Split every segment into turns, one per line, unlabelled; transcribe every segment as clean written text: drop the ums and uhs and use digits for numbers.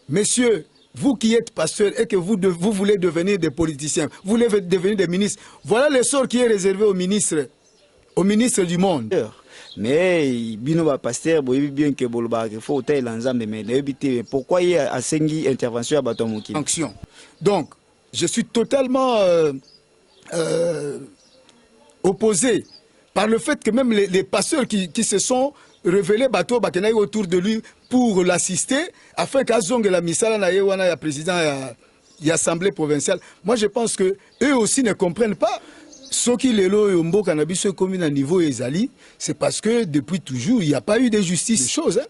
Messieurs, vous qui êtes pasteurs et que vous voulez devenir des politiciens, vous voulez devenir des ministres, voilà le sort qui est réservé aux ministres du monde.
Mais bino ba pasteur boyebi bien que bolba que faut tailler l'ensemble mais nebité pourquoi il y a asengi intervention à batomoki
sanction. Donc je suis totalement opposé par le fait que même les pasteurs qui se sont révélés bateau bakenaï autour de lui pour l'assister afin qu'azong la misala na yewana ya président ya assemblée provinciale. Moi je pense que eux aussi ne comprennent pas. Ce qui les loyombo cannabis commune à niveau ezali, c'est parce que depuis toujours il n'y a pas eu de justice. Des choses, hein.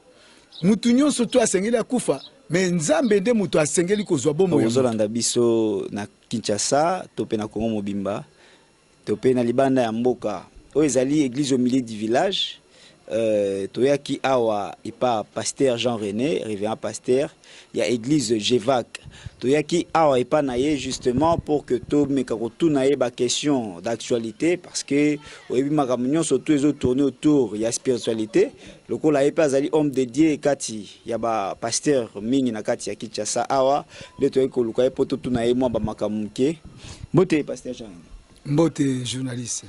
Moutounion surtout à Sengeli Koufa, mais Nzambe de Moutou à Sengeli Kozwabo Moyo.
Ozolanda biso na Kinshasa, topé na Congo Mobimba, topé na Libanda ya Mboka. O ezali église au milieu du village. Toyaki awa et pas pasteur Jean-René, révérend pasteur, il y a église Jevac. Toyaki awa et pas naie justement pour que tout mekakotou naie ba question d'actualité parce que oyebi makamunyo surtout les autres tourner autour il y a spiritualité. Le ko la pas azali homme dédié kati ya ba pasteur mingi na kati ya Kinshasa awa le toyaki ko luka poto tout naie moi ba makamuke. Mbote pasteur Jean-René.
Mbote journaliste.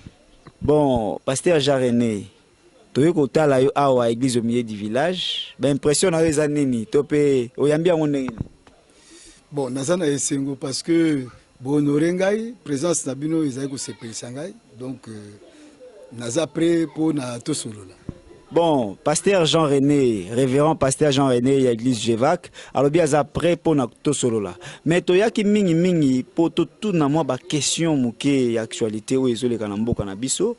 Bon, pasteur Jean-René toye kotala yo awa église au milieu du village ba impression na eza nini topé oyambi yango ndenge.
Bon nazana esengo parce que bonorer ngai présence na bino ezali ko sepelisa ngai donc naza prêt pour na tosolola.
Bon, pasteur Jean-René, révérend pasteur Jean-René ya église Jevac, alors bien za prêt pour na tosolola. Mais toyaki mingi pour tout na moi ba question muke ya actualité o ezoleka na mboka na biso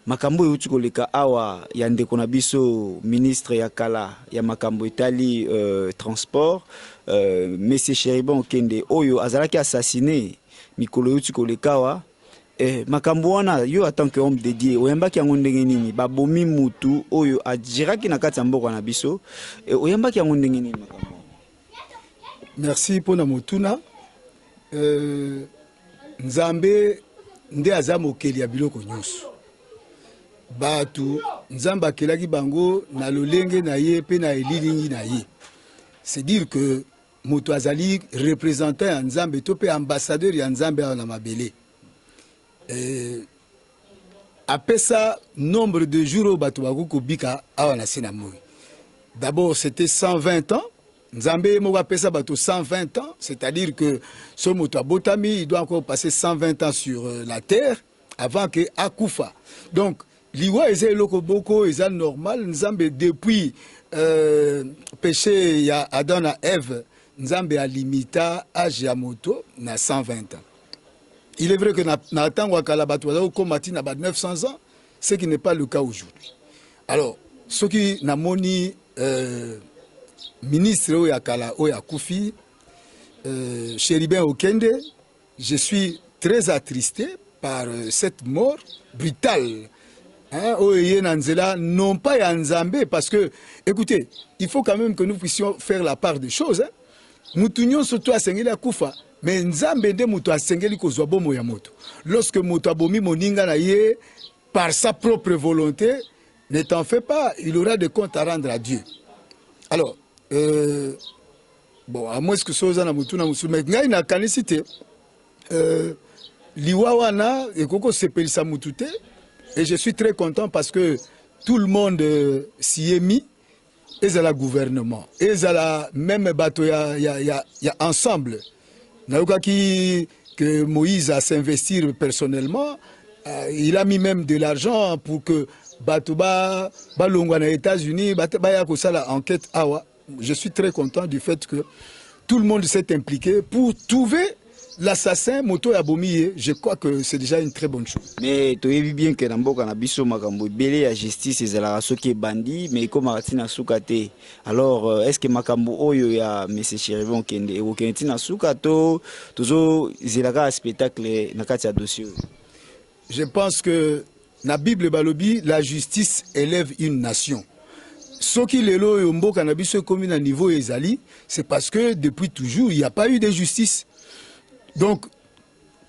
makambo yuti koleka awa ya ndeko na biso ministre ya kala ya makambo itali transport monsieur Cheribon Kende oyo azalaki assassiné mikolo yuti koleka wa makambo wana yo en tant que homme dédié oyambaki yango ndenge nini babomi mutu oyo ajiraki na kati ya mboka na biso oyambaki yango ndenge nini makambo.
Merci pour na motuna Nzambe nde azamokeli ya biloko nyonso. Batu Nzamba akelaki bango na lolenge na ye pe na elilingi na ye. C'est dire que moto azali représentant ya Nzambe to pe ambassadeur ya Nzambe na mabele. Après ça, nombre de jours batu bakuko bika awa na sena moi. D'abord c'était 120 ans. Nzambe mo pesa batu 120 ans, c'est-à-dire que ce moto abotami il doit encore passer 120 ans sur la terre avant que akufa. Donc liwa eze loko boko eza normal Nzambe depuis péché ya Adam na Ève Nzambe a limita âge ya moto na 120 ans. Il est vrai que na tango akala bato baza komati na ba 900 ans, ce qui n'est pas le cas aujourd'hui. Alors ce qui na moni ministre o ya kala o ya kufi Cheribin Okende, je suis très attristé par cette mort brutale. Hein, non pas ya Nzambe, parce que, écoutez, il faut quand même que nous puissions faire la part des choses. Moutounion surtout à Sengeli Koufa, mais Nzambe de Moutou à Sengeli Kozwabo Moyamoto. Lorsque Moutou abomi moninga na ye, par sa propre volonté, ne t'en fais pas, il aura des comptes à rendre à Dieu. Alors, bon, à moins que ce soit na Moutouna Moussou, mais il y a une canicité. Liwawana, et Koko Sepelisa Moutouté. Et je suis très content parce que tout le monde s'y est mis. Et à la gouvernement. Et à la même bateau, il y a ensemble. Que Moïse a s'investir personnellement. Il a mis même de l'argent pour que Batouba, Balongwa aux États-Unis, Batouba la enquête awa. Je suis très content du fait que tout le monde s'est impliqué pour trouver l'assassin moto ya bomiye. Je crois que c'est déjà une très bonne chose.
Mais tu as vu bien que dans mboka na biso makambo belé la justice ezala soki bandi mais comme Martina Soukate. Alors est-ce que makambo oyo ya monsieur Cheribon Kende e Okentina Soukato toujours zelaka spectacle na kati ya dossier?
Je pense que na Bible balobi la justice élève une nation. Ce qui lelo yo mboka na biso comme à niveau ezali, c'est parce que depuis toujours il n'y a pas eu de justice. Donc,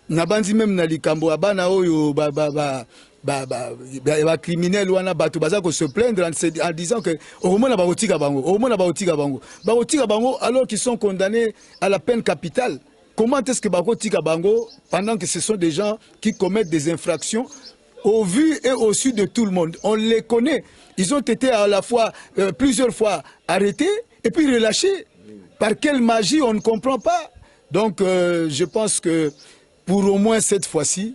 nabandi même na likambo abana oyo criminel ou ana bato baza ko se plaindre en disant que au moins ba otika bango alors qu'ils sont condamnés à la peine capitale. Comment est-ce que ba otika bango pendant que ce sont des gens qui commettent des infractions au vu et au su de tout le monde? On les connaît. Ils ont été à la fois plusieurs fois arrêtés et puis relâchés. Par quelle magie, on ne comprend pas. Donc je pense que pour au moins cette fois-ci,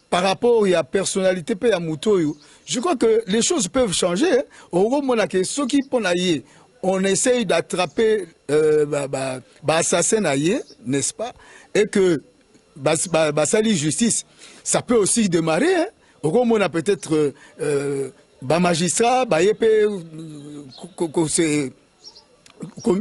par rapport à la personnalité et à Moutoyo, je crois que les choses peuvent changer. Au moment où ceux qui on essaye d'attraper l'assassin, n'est-ce pas? Et que Basali Justice, ça peut aussi démarrer. Hein? Au moment où on a peut-être magistrat,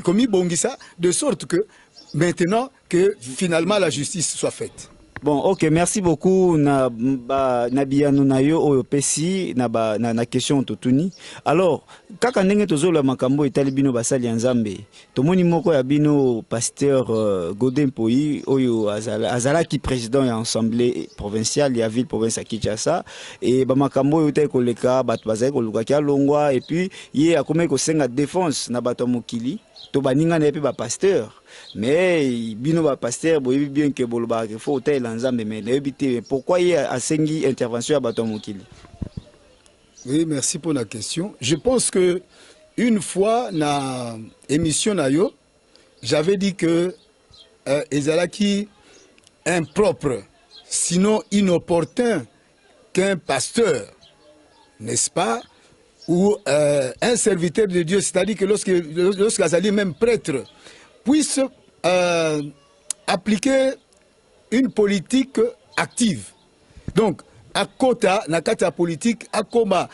commis Bongissa, de sorte que maintenant que finalement la justice soit faite.
Bon, ok, merci beaucoup na biyano na yo oyo pesi na question totuni. Alors, kaka ndenge tozola makambo etali bino basali ya Nzambe. Tomoni moko ya bino pasteur Godin Mpoyi oyo azalaki président ya assemblée provinciale ya ville province ya Kinshasa et ba makambo oyo te koleka bato bazali koluka kia longwa et puis ye akomeki kosenga défense na bato mokili to baninga na pe ba pasteur. Mais bino ba pasteur boyebi bien que boloba que faut tel Nzambe mais lebité pourquoi il a sengi intervention à bato mokili?
Oui, merci pour la question. Je pense que une fois na émission na yo, j'avais dit que ezalaki impropre, sinon inopportun qu'un pasteur, n'est-ce pas, ou un serviteur de Dieu, c'est-à-dire que lorsqu'il même prêtre, puisse appliquer une politique active. Donc, à Kota, Nakata politique, à Koma,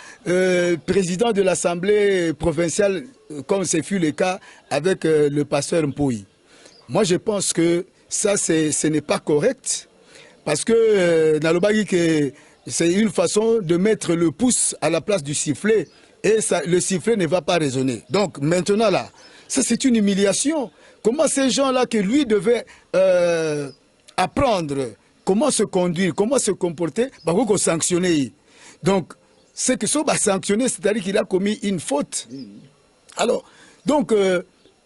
président de l'Assemblée provinciale, comme ce fut le cas avec le pasteur Mpoyi. Moi, je pense que ça, ce n'est pas correct, parce que c'est une façon de mettre le pouce à la place du sifflet, et ça, le sifflet ne va pas résonner. Donc, maintenant, là, ça, c'est une humiliation. Comment ces gens-là que lui devait apprendre comment se conduire, comment se comporter, bah, faut sanctionner. Donc, c'est que ça va sanctionner, c'est-à-dire qu'il a commis une faute. Alors, donc,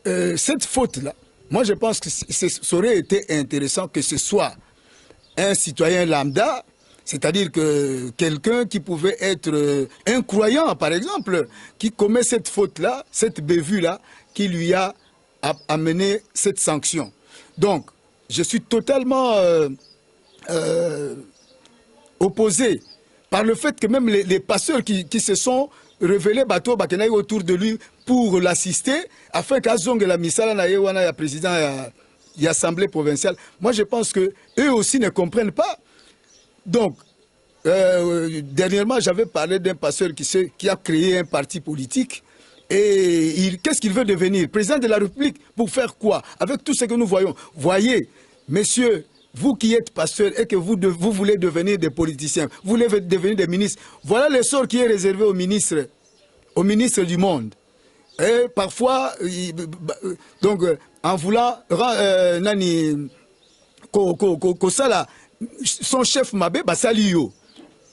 cette faute-là, moi je pense que ça aurait été intéressant que ce soit un citoyen lambda, c'est-à-dire que quelqu'un qui pouvait être un croyant, par exemple, qui commet cette faute-là, cette bévue-là, qui lui a amené cette sanction. Donc, je suis totalement opposé par le fait que même les pasteurs qui se sont révélés bateau bakenaï autour de lui pour l'assister, afin qu'Azong la misala na yewana ya président ya l'Assemblée provinciale, moi je pense que eux aussi ne comprennent pas. Donc, dernièrement, j'avais parlé d'un pasteur qui a créé un parti politique. Et qu'est-ce qu'il veut devenir? Président de la République, pour faire quoi? Avec tout ce que nous voyons. Voyez, messieurs, vous qui êtes pasteurs et que vous voulez devenir des politiciens, vous voulez devenir des ministres, voilà le sort qui est réservé aux ministres du monde. Et parfois, donc, en voulant son chef Mabé, Basalio.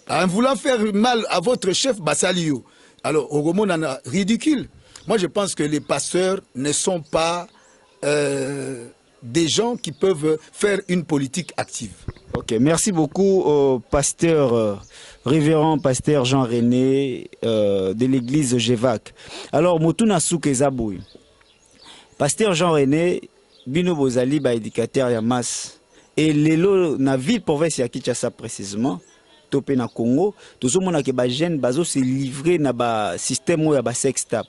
En voulant faire mal à votre chef, Basalio. Alors, au moment ridicule. Moi, je pense que les pasteurs ne sont pas des gens qui peuvent faire une politique active.
Ok, merci beaucoup au pasteur, révérend pasteur Jean-René de l'église Gévac. Alors, Motuna Souke Zaboui. Pasteur Jean-René, Bino Bozali, éducateur Yamas. Et l'élo, na ville province ya Kinshasa précisément. Topé na Congo, tout le monde qui est jeune, bazo se livrer na ba système ou ya ba sextap.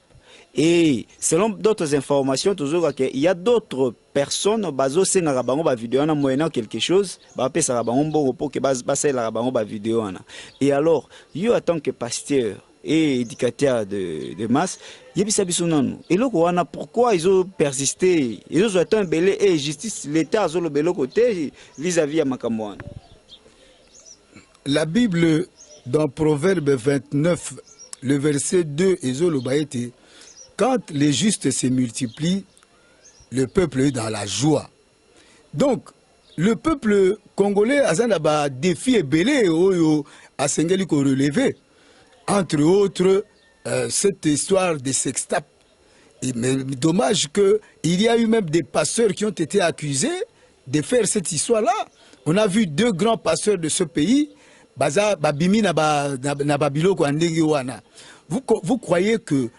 Et selon d'autres informations, toujours il y a d'autres personnes bazo se na bango ba vidéo na moyennant quelque chose, ba pesa la bango bongo pour que ba la bango ba vidéo na. Et alors, yo en tant que pasteur et éducateur de masse, yebisa biso nanu. Et là wana pourquoi ils ont persisté, ils ont été un belé et justice l'état zo le belé côté vis-à-vis à makambo.
La Bible, dans Proverbe 29, le verset 2, quand les justes se multiplient, le peuple est dans la joie. Donc, le peuple congolais a un défi belé à Sengeli qu'on relevait, entre autres, cette histoire des sextapes. Mais dommage qu'il y a eu même des pasteurs qui ont été accusés de faire cette histoire-là. On a vu 2 grands pasteurs de ce pays, Baza Babimi na Babilo Kwandegi Wana. Vous croyez que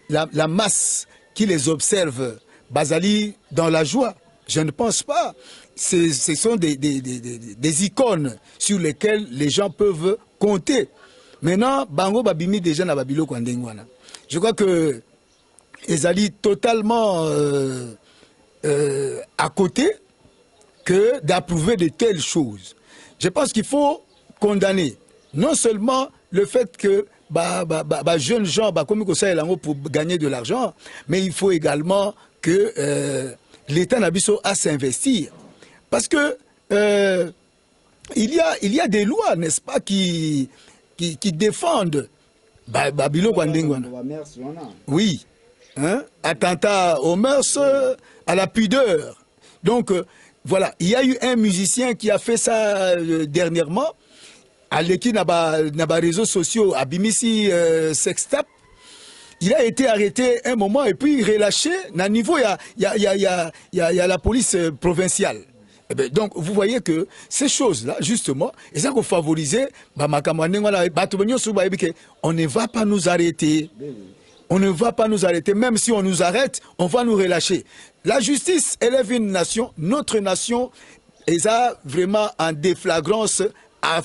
la masse qui les observe, Bazali dans la joie? Je ne pense pas. Ce sont des icônes sur lesquelles les gens peuvent compter. Maintenant, Bango Babimi déjà na Babilo Kwandegi Wana. Je crois que Ezali totalement à côté que d'approuver de telles choses. Je pense qu'il faut condamner non seulement le fait que jeunes gens comme ça pour gagner de l'argent, mais il faut également que l'État n'abisso à s'investir. Parce que il y a des lois, n'est-ce pas, qui défendent Babilo Kwandengwana. Oui. Hein? Attentat aux mœurs, à la pudeur. Donc, voilà, il y a eu un musicien qui a fait ça dernièrement, à l'équipe n'a réseaux sociaux, à Bimisi Sextap. Il a été arrêté un moment et puis relâché. À niveau, il y a la police provinciale. Eh bien, donc, vous voyez que ces choses-là, justement, et ça qu'on favorisait, on ne va pas nous arrêter. On ne va pas nous arrêter. Même si on nous arrête, on va nous relâcher. La justice élève une nation. Notre nation est vraiment en déflagrance à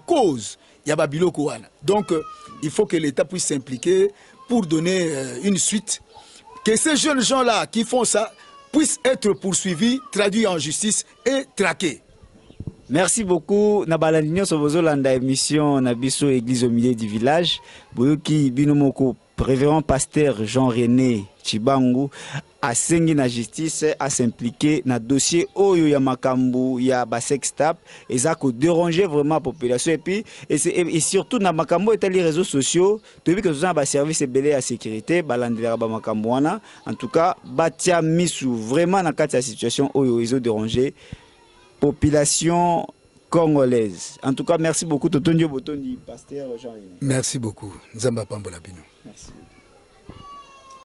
cause de Babilo Kouana. Donc, il faut que l'État puisse s'impliquer pour donner une suite. Que ces jeunes gens-là qui font ça puissent être poursuivis, traduits en justice et traqués.
Merci beaucoup. Nabalandinyo Sobozolanda émission Nabiso Église au milieu du village. Boyoki Binomoko, révérend pasteur Jean-René Chibangu, a sengi na justice, a s'impliquer na dossier Oyo ya makambu ya basextap, et ça ko déranger vraiment la population et surtout na makambu et les réseaux sociaux, depuis que nous avons un service belé à sécurité, balandera ba makambu wana, en tout cas, batia misu vraiment na kati ya situation Oyo ils ont dérangé population congolaise. En tout cas, merci beaucoup Totondio Botondi, pasteur Jean-René.
Merci beaucoup. Nzamba Pambola Bino.
Merci.